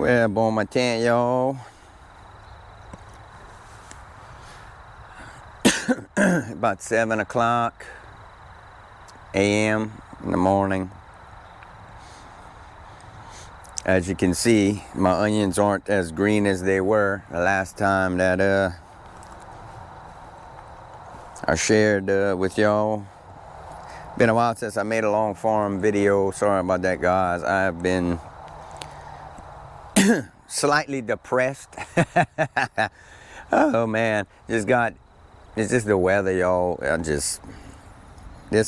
Well, bon matin, y'all. About 7 o'clock a.m. in the morning. As you can see, my onions aren't as green as they were the last time that I shared with y'all. Been a while since I made a long form video. Sorry about that, guys. I've been slightly depressed. Oh man, it's just the weather, y'all. This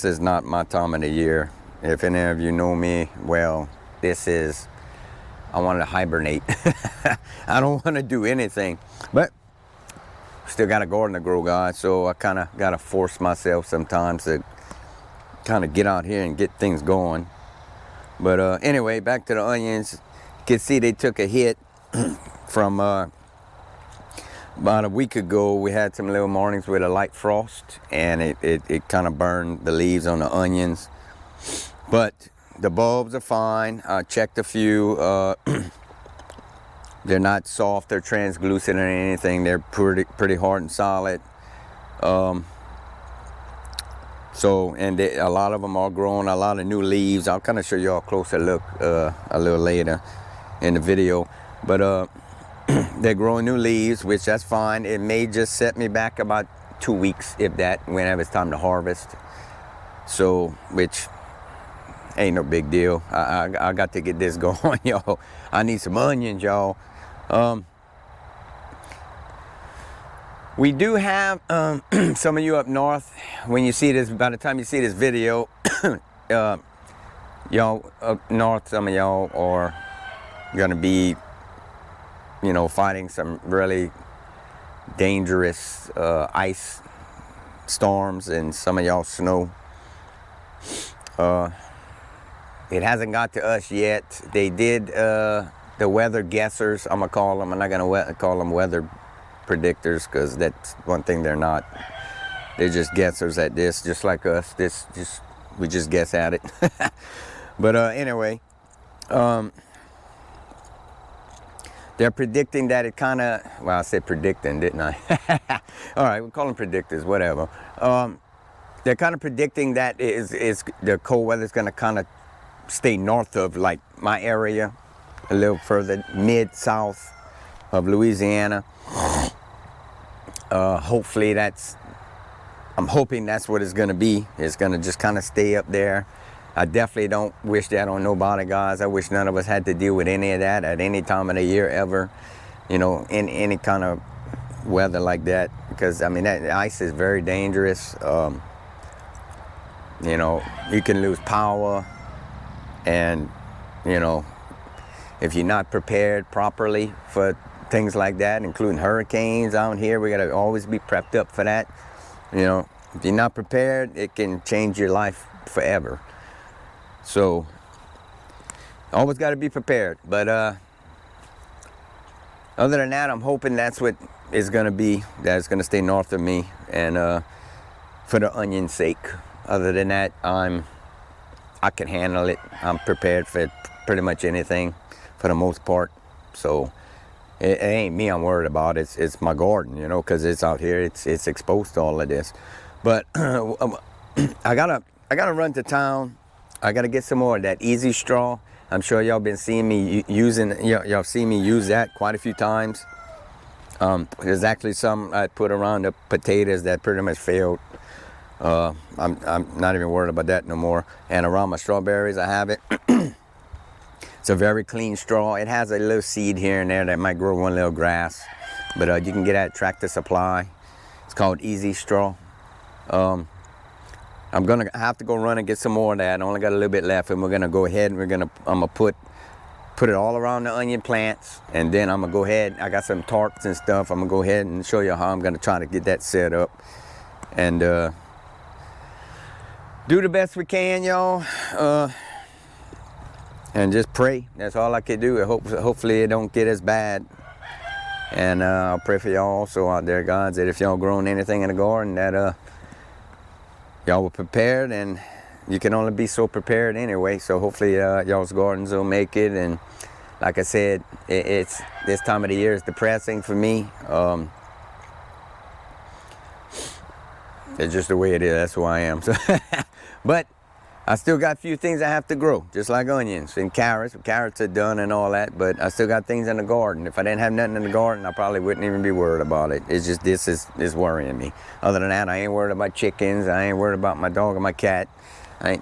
is not my time of the year. If any of you know me, well, I want to hibernate. I don't want to do anything, but still got a garden to grow, guys. So I kind of got to force myself sometimes to kind of get out here and get things going. But anyway, back to the onions. You can see they took a hit from about a week ago. We had some little mornings with a light frost, and it kind of burned the leaves on the onions. But the bulbs are fine. I checked a few. They're not soft or translucent or anything. They're pretty hard and solid. A lot of them are growing a lot of new leaves. I'll kind of show y'all a closer look a little later in the video. But they're growing new leaves, which that's fine. It may just set me back about 2 weeks, if that, whenever it's time to harvest. So, which ain't no big deal. I got to get this going, y'all. I need some onions, y'all. We do have some of you up north. When you see this, by the time you see this video, y'all up north, some of y'all are gonna be, fighting some really dangerous ice storms, and some of y'all snow. It hasn't got to us yet. They did, the weather guessers, I'm gonna call them. I'm not gonna call them weather predictors, because that's one thing they're not. They're just guessers at this, just like us. We just guess at it. But anyway, they're predicting that it kind of, well, I said predicting, didn't I? All right, we'll call them predictors, whatever. They're kind of predicting that the cold weather is going to kind of stay north of, like, my area, a little further mid-south of Louisiana. Hopefully I'm hoping that's what it's going to be. It's going to just kind of stay up there. I definitely don't wish that on nobody, guys. I wish none of us had to deal with any of that at any time of the year ever, in any kind of weather like that, because I mean, that ice is very dangerous. You can lose power, and if you're not prepared properly for things like that, including hurricanes out here, we got to always be prepped up for that. If you're not prepared, it can change your life forever. So always got to be prepared. But other than that, I'm hoping that's what is going to be, that it's going to stay north of me, and for the onion's sake. Other than that, I can handle it. I'm prepared for pretty much anything for the most part. So it ain't me I'm worried about. It's my garden, because it's out here. It's exposed to all of this. But I gotta run to town. I gotta get some more of that easy straw. I'm sure y'all been seeing me using. Y'all seen me use that quite a few times. There's actually some I put around the potatoes that pretty much failed. I'm not even worried about that no more. And around my strawberries, I have it. It's a very clean straw. It has a little seed here and there that might grow one little grass, but you can get at Tractor Supply. It's called Easy Straw. I'm gonna have to go run and get some more of that. I only got a little bit left, and we're gonna go ahead and I'm gonna put it all around the onion plants, and then I'm gonna go ahead. I got some tarps and stuff. I'm gonna go ahead and show you how I'm gonna try to get that set up, and do the best we can, y'all. And just pray. That's all I can do. Hopefully it don't get as bad. And I'll pray for y'all also out there, guys, that if y'all grown anything in the garden, that y'all were prepared, and you can only be so prepared anyway. So hopefully y'all's gardens will make it, and like I said, it's this time of the year is depressing for me. It's just the way it is. That's who I am. So, but I still got a few things I have to grow, just like onions and carrots. Carrots are done and all that, but I still got things in the garden. If I didn't have nothing in the garden, I probably wouldn't even be worried about it. It's just this is worrying me. Other than that, I ain't worried about chickens. I ain't worried about my dog or my cat. I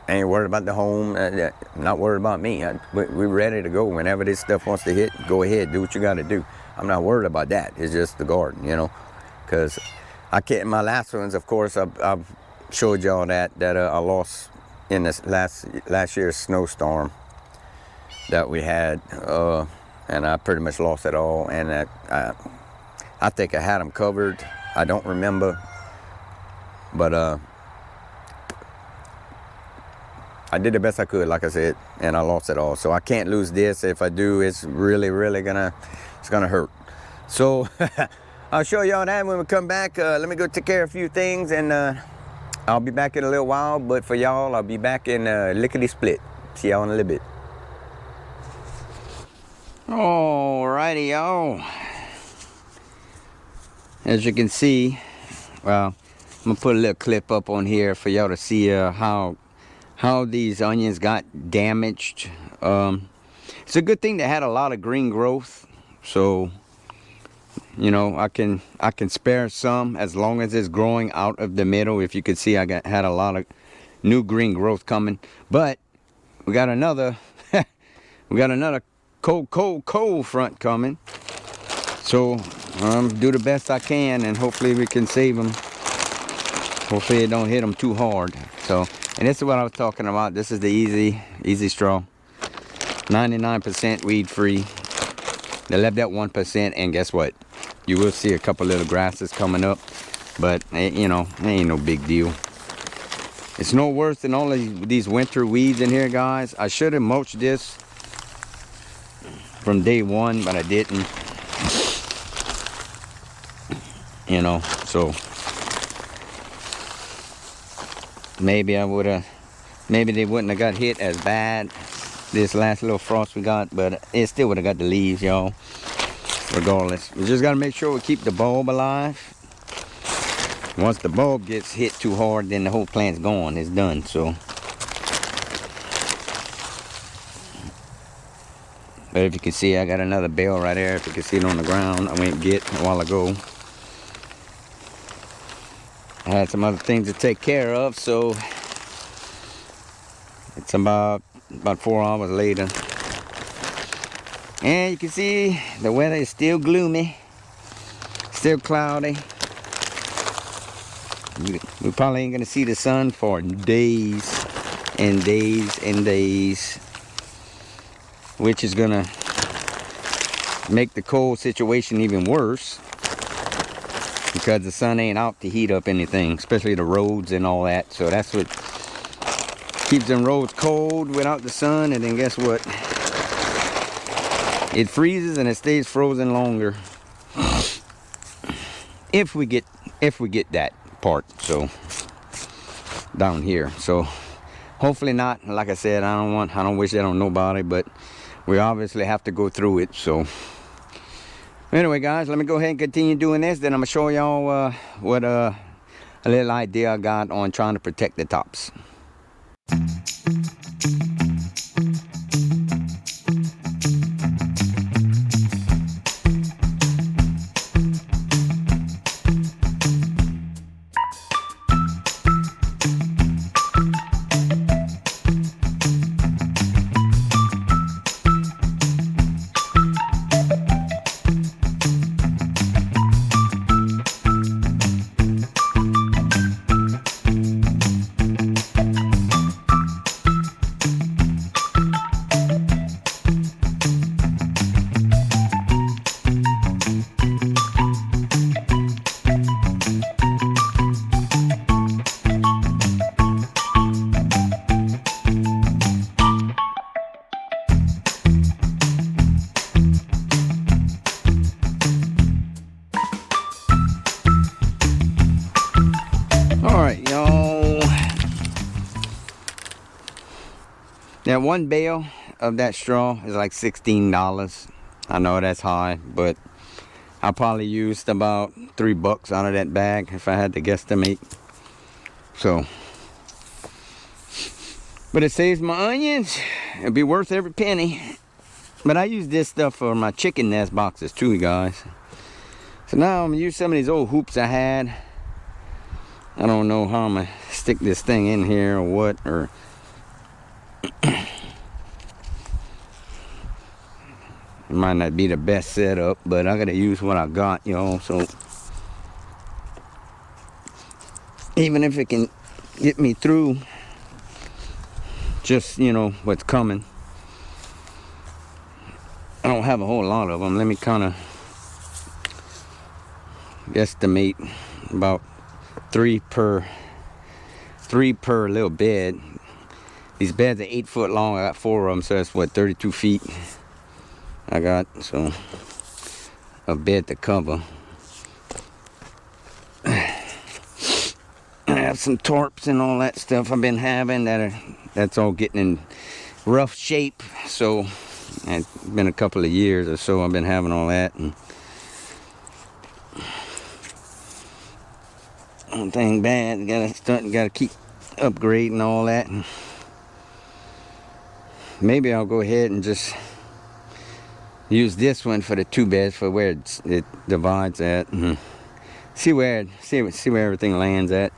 ain't worried about the home. I'm not worried about me. We're ready to go. Whenever this stuff wants to hit, go ahead, do what you got to do. I'm not worried about that. It's just the garden, because I can't. My last ones, of course, I've showed y'all that I lost in this last year's snowstorm that we had, and I pretty much lost it all. And I think I had them covered. I don't remember, but I did the best I could, like I said, and I lost it all. So I can't lose this. If I do, it's really, really gonna hurt. So I'll show y'all that when we come back. Let me go take care of a few things, and I'll be back in a little while, but for y'all, I'll be back in lickety-split. See y'all in a little bit. Alrighty, y'all. As you can see, well, I'm gonna put a little clip up on here for y'all to see how these onions got damaged. It's a good thing they had a lot of green growth, so I can spare some as long as it's growing out of the middle. If you could see, I had a lot of new green growth coming, but we got another cold front coming. So do the best I can, and hopefully we can save them. Hopefully it don't hit them too hard. So, and this is what I was talking about. This is the easy straw, 99% weed free. They left that 1%, and guess what? You will see a couple little grasses coming up, but it ain't no big deal. It's no worse than all of these winter weeds in here, guys. I should have mulched this from day one, but I didn't. So maybe they wouldn't have got hit as bad this last little frost we got, but it still would have got the leaves, y'all. Regardless, we just got to make sure we keep the bulb alive. Once the bulb gets hit too hard, then the whole plant's gone. It's done. So, but if you can see, I got another bale right there. If you can see it on the ground, I went and get a while ago. I had some other things to take care of, so it's about 4 hours later. And you can see the weather is still gloomy, still cloudy. We probably ain't gonna see the sun for days and days and days, which is gonna make the cold situation even worse, because the sun ain't out to heat up anything, especially the roads and all that. So that's what keeps them roads cold without the sun. And then guess what? It freezes and it stays frozen longer. If we get that part, so down here. So hopefully not. Like I said, I don't wish that on nobody, but we obviously have to go through it. So anyway, guys, let me go ahead and continue doing this. Then I'm gonna show y'all what a little idea I got on trying to protect the tops. That one bale of that straw is like $16. I know that's high, but I probably used about $3 out of that bag if I had to guesstimate. So, but it saves my onions. It'll be worth every penny. But I use this stuff for my chicken nest boxes too, you guys. So now I'm gonna use some of these old hoops I had. I don't know how I'm gonna stick this thing in here or what, or it might not be the best setup, but I gotta use what I got, y'all. So even if it can get me through just, you know, what's coming. I don't have a whole lot of them. Let me kind of guesstimate about three per little bed. These beds are 8 foot long. I got 4 of them, so that's what, 32 feet I got. So a bed to cover. I have some tarps and all that stuff I've been having that's all getting in rough shape. So it's been a couple of years or so I've been having all that, and one thing bad, gotta keep upgrading all that. And maybe I'll go ahead and just use this one for the 2 beds for where it divides at, and see where everything lands at.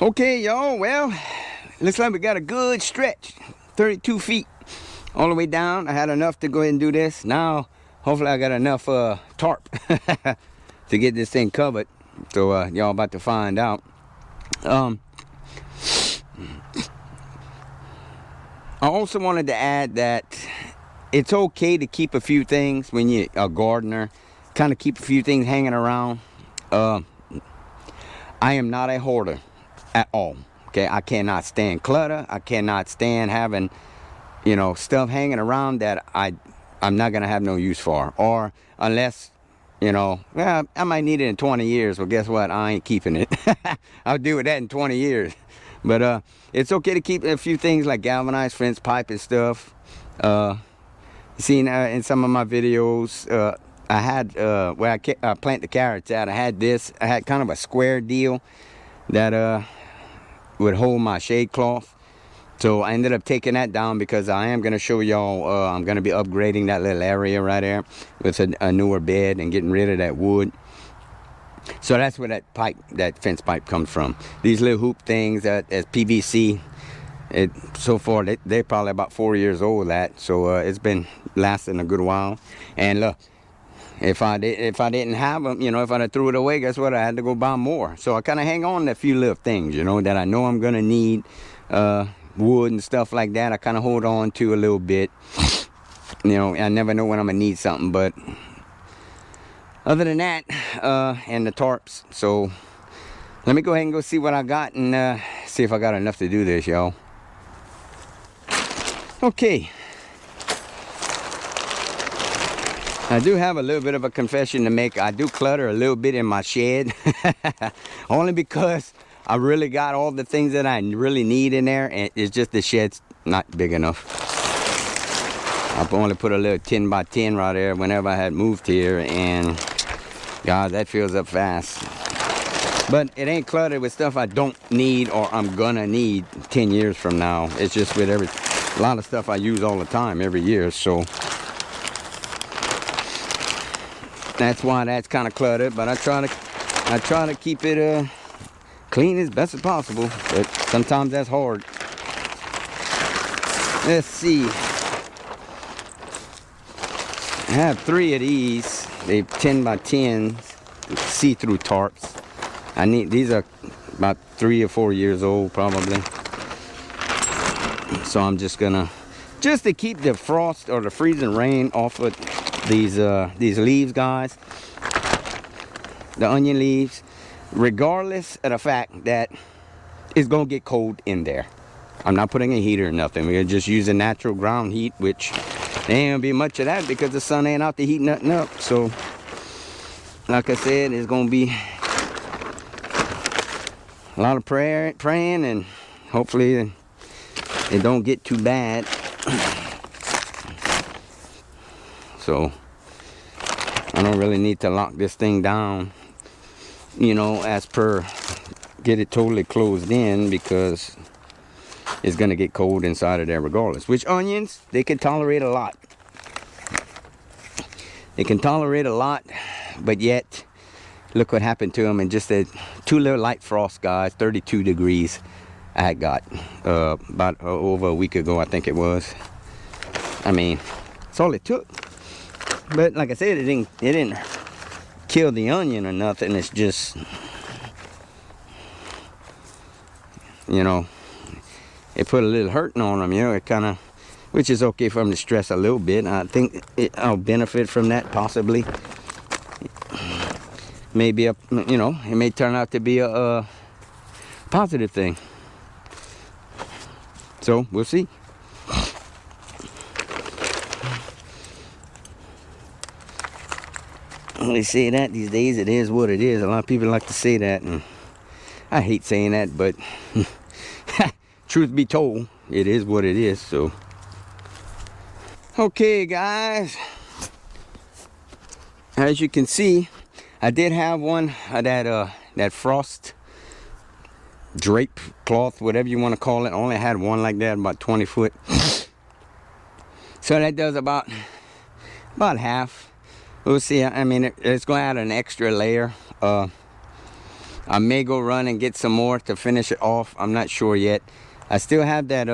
Okay, y'all, well, looks like we got a good stretch, 32 feet all the way down. I had enough to go ahead and do this. Now, hopefully I got enough tarp to get this thing covered. So y'all about to find out. I also wanted to add that it's okay to keep a few things when you're a gardener, kind of keep a few things hanging around. I am not a hoarder at all. Okay, I cannot stand clutter. I cannot stand having, you know, stuff hanging around that I'm not gonna have no use for, or unless, you know, well, I might need it in 20 years. Well, guess what? I ain't keeping it. I'll deal with that in 20 years. But it's okay to keep a few things like galvanized fence pipe and stuff. Seen in some of my videos, I had where I plant the carrots at. I had kind of a square deal that would hold my shade cloth. So I ended up taking that down because I am going to show y'all, I'm going to be upgrading that little area right there with a newer bed and getting rid of that wood. So that's where that fence pipe comes from. These little hoop things, that's PVC, So far they're probably about 4 years old. So it's been lasting a good while. And look, if I didn't have them, you know, if I threw it away, guess what? I had to go buy more. So I kind of hang on to a few little things, you know, that I know I'm gonna need, wood and stuff like that. I kind of hold on to a little bit. You know, I never know when I'm gonna need something, but other than that, and the tarps. So let me go ahead and go see what I got and see if I got enough to do this, y'all. Okay. I do have a little bit of a confession to make. I do clutter a little bit in my shed. Only because I really got all the things that I really need in there, and it's just the shed's not big enough. I've only put a little 10 by 10 right there whenever I had moved here, and God, that fills up fast. But it ain't cluttered with stuff I don't need or I'm gonna need 10 years from now. It's just with a lot of stuff I use all the time, every year, so that's why that's kind of cluttered. But I try to keep it clean as best as possible, but sometimes that's hard. Let's see. I have 3 of these. They're 10 by 10s, see-through tarps. These are about 3 or 4 years old probably. So I'm just to keep the frost or the freezing rain off of these leaves, guys. The onion leaves, regardless of the fact that it's gonna get cold in there. I'm not putting a heater or nothing. We're just using natural ground heat, which there ain't gonna be much of that because the sun ain't out to heat nothing up. So, like I said, it's gonna be a lot of praying, and hopefully it don't get too bad. So, I don't really need to lock this thing down, you know, as per get it totally closed in, because it's gonna get cold inside of there regardless. Which onions, they can tolerate a lot. They can tolerate a lot, but yet look what happened to them in just 2 little light frost, guys. 32 degrees I had got about over a week ago, I think it was. I mean, that's all it took. But like I said, it didn't kill the onion or nothing. It's just, you know, it put a little hurting on them, you know. It kind of, which is okay for them to stress a little bit. I think I'll benefit from that possibly. Maybe you know, it may turn out to be a positive thing. So we'll see. They say that these days, it is what it is. A lot of people like to say that, and I hate saying that, but truth be told, it is what it is. So okay, guys, as you can see, I did have one that frost drape cloth, whatever you want to call it. I only had one like that, about 20 foot. So that does about half. We'll see. I mean, it's going to add an extra layer. I may go run and get some more to finish it off. I'm not sure yet. I still have that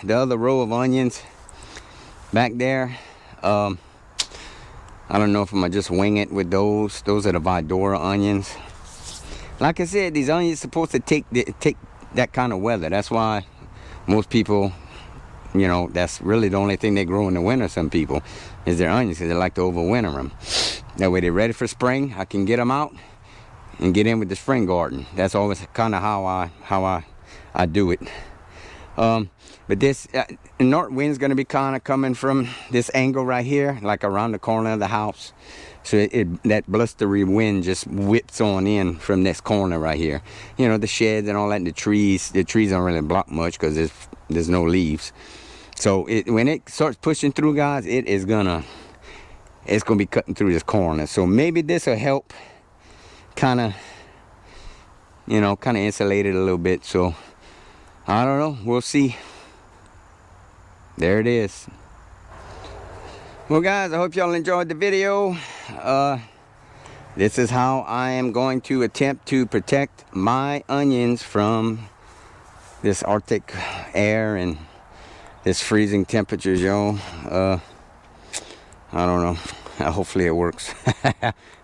the other row of onions back there. I don't know if I'm gonna just wing it with those. Those are the Vidora onions. Like I said, these onions are supposed to take that kind of weather. That's why most people, you know, that's really the only thing they grow in the winter. Some people is their onions, because they like to overwinter them. That way they're ready for spring. I can get them out and get in with the spring garden. That's always kind of how I do it. But this north wind's going to be kind of coming from this angle right here, like around the corner of the house. So that blustery wind just whips on in from this corner right here. You know, the sheds and all that, the trees don't really block much because there's no leaves. So when it starts pushing through, guys, it's gonna be cutting through this corner. So maybe this will help kind of insulate it a little bit. So I don't know, we'll see. There it is. Well, guys, I hope y'all enjoyed the video. This is how I am going to attempt to protect my onions from this Arctic air and this freezing temperatures, y'all. I don't know. Hopefully it works.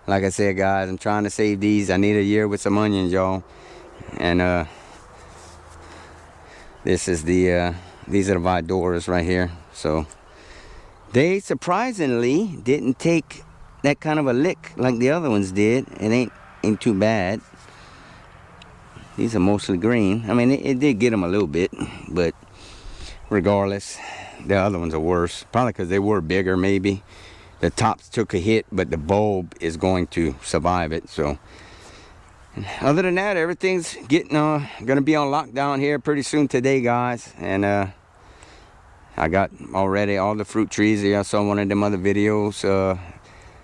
Like I said, guys, I'm trying to save these. I need a year with some onions, y'all. And this is the these are the Vidoras right here. So they surprisingly didn't take that kind of a lick like the other ones did. It ain't too bad. These are mostly green. I mean, it did get them a little bit, but regardless, the other ones are worse. Probably because they were bigger, maybe. The tops took a hit, but the bulb is going to survive it. So, other than that, everything's getting gonna be on lockdown here pretty soon today, guys. And I got already all the fruit trees. I saw one of them other videos,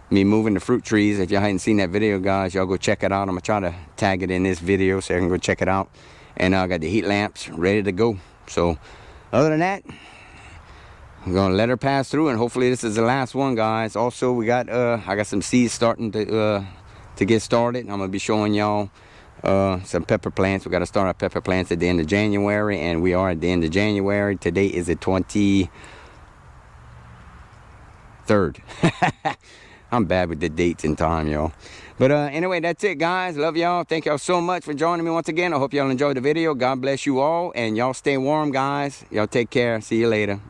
me moving the fruit trees. If y'all hadn't seen that video, guys, y'all go check it out. I'm gonna try to tag it in this video so I can go check it out. And I got the heat lamps ready to go. So, other than that, I'm gonna let her pass through, and hopefully this is the last one, guys. Also, we got I got some seeds starting to get started. I'm gonna be showing y'all some pepper plants. We got to start our pepper plants at the end of January, and we are at the end of January. Today is the 23rd. I'm bad with the dates and time, y'all. But anyway, that's it, guys. Love y'all. Thank y'all so much for joining me once again. I hope y'all enjoyed the video. God bless you all, and y'all stay warm, guys. Y'all take care. See you later.